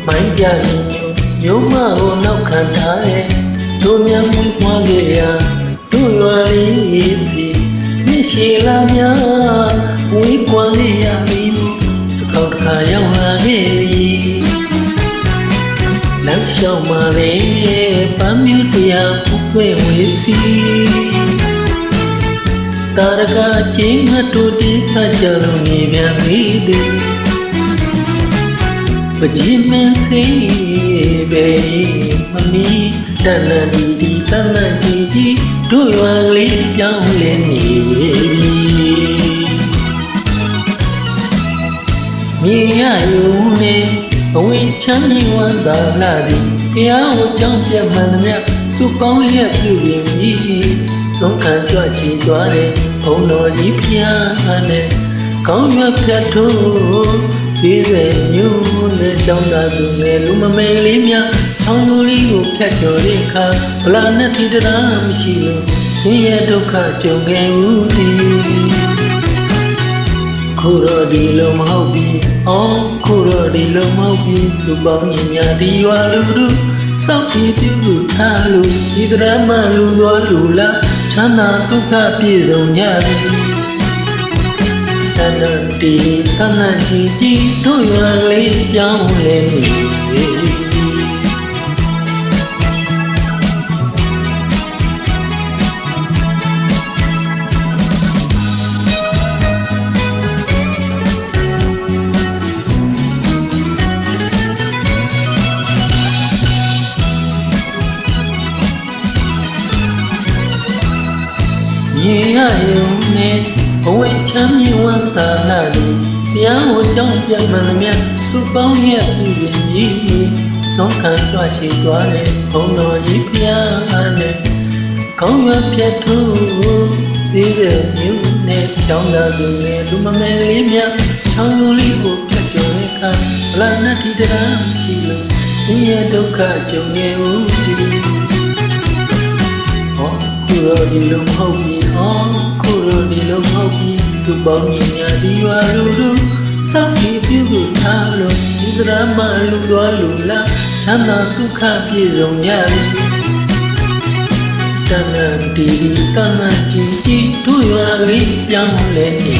မိုင်းပြရုံမကိုနောက်ခံထားတဲ့တို့များမွေးဖွားခဲ့ရတို့ရွာလေးစီမြစ်ရှည်လာများဝေးကွာလေးရပြီးတစ်ခေါက်တစ်ခါရောက်လာခဲ့ပြီလမ်းလျှောက်မှာလေပန်းမျိုးတရားဖူးပွဲဝေးစီတာရကချင်းငှတို့တိခကြလုံးနေပြန်ပြီသည်ပကြီးမင်းစေးပဲမမီတန်လန်ဒီတန်လန်ကြီးတို့ရွာလေးပြောင်းလဲနေပြီမြေရယုံနေအဝေးချမ်းမြေဝမ်းသာလာသည်တရားဝကြောင်းပြတ်မှန်မြတ်သူကောင်းလျက်ပြုပြင်ပြီးသုံးခံကြွချီသွားတယ်ဘုံတော်ကြီးဖျားနဲ့ကောင်းရွက်ဖြတ်ထိုးဒီစဲမျိုးနဲ့ကြောင်းသာသူငယ်လူမမယ်လေးများဆောင်းလူလေးကိုဖြတ်ကျော်တဲ့အခါဗလာနဲ့ထိတရားမရှိလို့ဆင်းရဲဒုက္ခကြုံခဲ့ဦးသည်ခုတော့ဒီလိုမဟုတ်ပြီခုတော့ဒီလိုမဟုတ်ပြီသူပေါင်းရင်ညာဒီရွာလူတို့စောက်ပြီးပြုလို့ထားလို့ဒီကရမလူတော်လူလားချမ်းသာဒုက္ခပြည့်စုံကြပြီတန်တီတန်ကြီးတို့ရွာလေးပြောင်းလဲနေရေရယုံနဲ့အဝေးချမ်းမြေဝမ်းသာလာသည်တရားဟောကြောင်းပြတ်မှန်မြတ်သူပေါင်းရဲ့ပြည်ပင်ကြီးသုံးခံကြွချီသွားတဲ့ဘုံတော်ကြီးဖျားနဲ့ကောင်းရွက်ဖြတ်ထိုးသေးတဲ့မြို့နဲ့ကြောင်းသာသူနဲ့လူမမယ်လေးများဆောင်းလူလေးကိုဖြတ်ကျော်တဲ့အခါဗလာနဲ့ဒီတရားမရှိလို့ဆင်းရဲဒုက္ခကြုံနေဦးသည်ခုတော့ဒီလိုမဟုတ်ပြီခုတော့ဒီလိုမဟုတ်ပြီသူပေါင်းရင်ညာဒီရွာလူတို့စောက်ပြီးပြုလို့ထားလို့ဒီသရမလူတော်လူလားသမ်းသာဒုက္ခပြည့်စုံကြပြီတန်လန်တီတန်လန်ကြီးတို့ရွာလေးပြောင်းလဲနေ